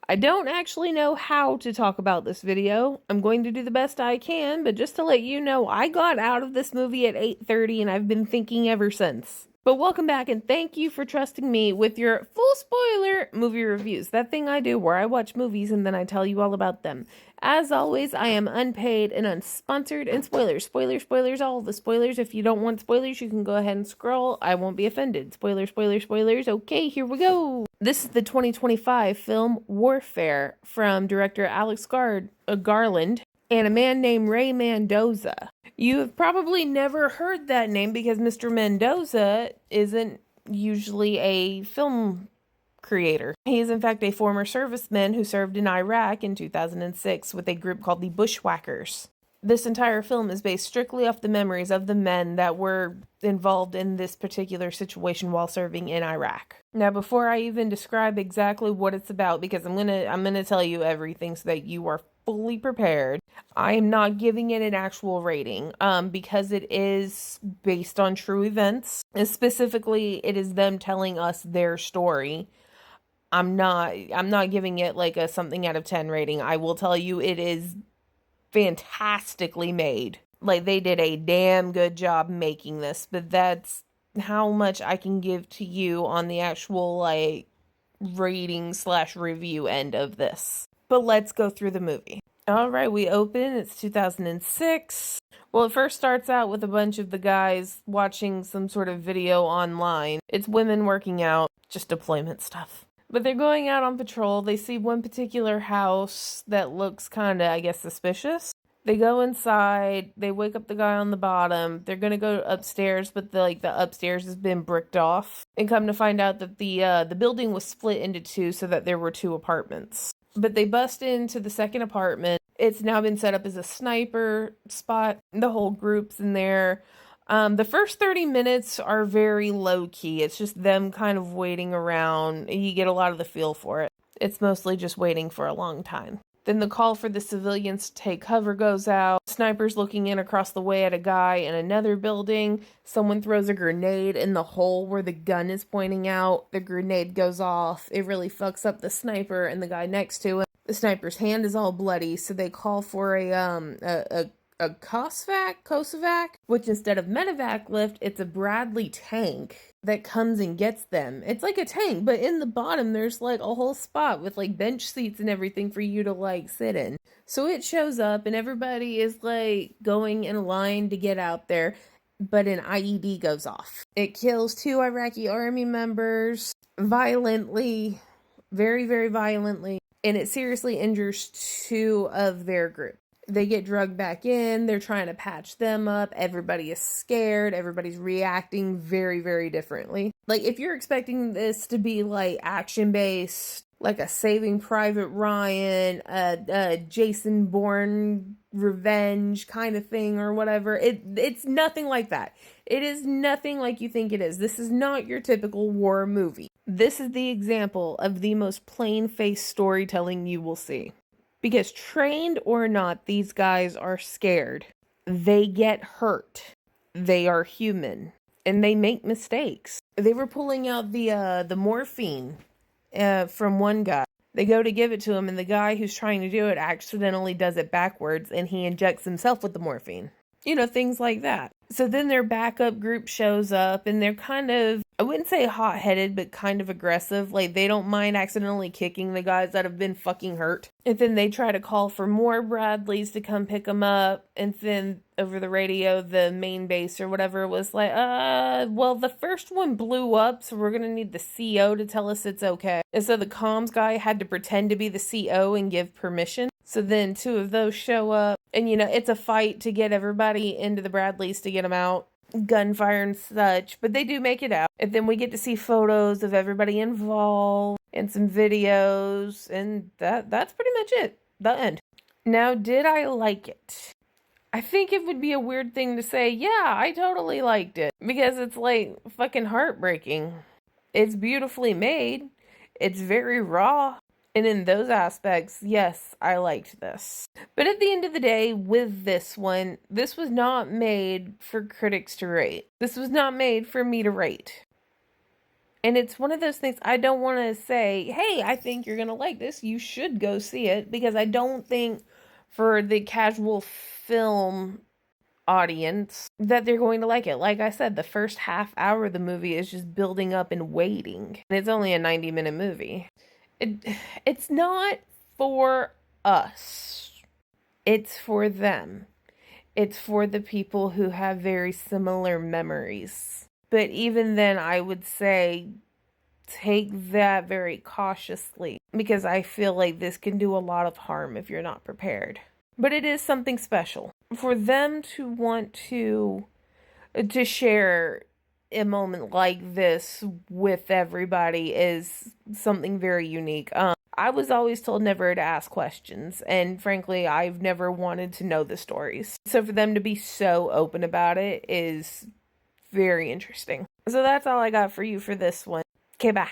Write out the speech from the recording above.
I don't actually know how to talk about this video. I'm going to do the best I can, but just to let you know, I got out of this movie at 8:30 and I've been thinking ever since. But welcome back and thank you for trusting me with your full spoiler movie reviews. That thing I do where I watch movies and then I tell you all about them. As always, I am unpaid and unsponsored and spoilers, all the spoilers. If you don't want spoilers, you can go ahead and scroll. I won't be offended. Spoilers. Okay, here we go. This is the 2025 film Warfare from director Alex Garland and a man named Ray Mendoza. You have probably never heard that name because Mr. Mendoza isn't usually a film creator. He is in fact a former serviceman who served in Iraq in 2006 with a group called the Bushwhackers. This entire film is based strictly off the memories of the men that were involved in this particular situation while serving in Iraq. Now, before I even describe exactly what it's about, because I'm gonna tell you everything so that you are fully prepared, I am not giving it an actual rating, because it is based on true events. And specifically, it is them telling us their story. I'm not giving it like a something out of 10 rating. I will tell you it is fantastically made. Like, they did a damn good job making this, but that's how much I can give to you on the actual, like, rating/review end of this. But let's go through the movie. Alright, we open, it's 2006. Well, it first starts out with a bunch of the guys watching some sort of video online. It's women working out, just deployment stuff. But they're going out on patrol. They see one particular house that looks kind of, I guess, suspicious. They go inside. They wake up the guy on the bottom. They're gonna go upstairs, but the upstairs has been bricked off. And come to find out that the building was split into two, so that there were two apartments. But they bust into the second apartment. It's now been set up as a sniper spot. The whole group's in there. The first 30 minutes are very low-key. It's just them kind of waiting around. You get a lot of the feel for it. It's mostly just waiting for a long time. Then the call for the civilians to take cover goes out. Snipers looking in across the way at a guy in another building. Someone throws a grenade in the hole where the gun is pointing out. The grenade goes off. It really fucks up the sniper and the guy next to him. The sniper's hand is all bloody, so they call for a Kosovac, which instead of medevac lift, it's a Bradley tank that comes and gets them. It's like a tank, but in the bottom there's like a whole spot with like bench seats and everything for you to like sit in. So it shows up and everybody is like going in a line to get out there, but an IED goes off. It kills 2 Iraqi army members violently, very, very violently, and it seriously injures 2 of their group. They get drugged back in. They're trying to patch them up. Everybody is scared. Everybody's reacting very, very differently. Like, if you're expecting this to be, like, action-based, like a Saving Private Ryan, a Jason Bourne revenge kind of thing or whatever, it's nothing like that. It is nothing like you think it is. This is not your typical war movie. This is the example of the most plain-faced storytelling you will see. Because trained or not, these guys are scared. They get hurt. They are human. And they make mistakes. They were pulling out the morphine from one guy. They go to give it to him, and the guy who's trying to do it accidentally does it backwards, and he injects himself with the morphine. You know, things like that. So then their backup group shows up, and they're kind of, I wouldn't say hot-headed, but kind of aggressive. Like, they don't mind accidentally kicking the guys that have been fucking hurt. And then they try to call for more Bradleys to come pick them up. And then over the radio, the main base or whatever was like, well, the first one blew up, so we're gonna need the CO to tell us it's okay. And so the comms guy had to pretend to be the CO and give permission. So then 2 of those show up. And, you know, it's a fight to get everybody into the Bradleys to get them out. Gunfire and such. But they do make it out. And then we get to see photos of everybody involved. And some videos. And that's pretty much it. The end. Now, did I like it? I think it would be a weird thing to say, yeah, I totally liked it. Because it's, like, fucking heartbreaking. It's beautifully made. It's very raw. And in those aspects, yes, I liked this. But at the end of the day, with this one, this was not made for critics to rate. This was not made for me to rate. And it's one of those things I don't want to say, hey, I think you're going to like this. You should go see it, because I don't think for the casual film audience that they're going to like it. Like I said, the first half hour of the movie is just building up and waiting. And it's only a 90-minute movie. It's not for us. It's for them. It's for the people who have very similar memories. But even then, I would say take that very cautiously, because I feel like this can do a lot of harm if you're not prepared. But it is something special. For them to want to share a moment like this with everybody is something very unique. I was always told never to ask questions, and frankly, I've never wanted to know the stories. So for them to be so open about it is very interesting. So that's all I got for you for this one. Okay, bye.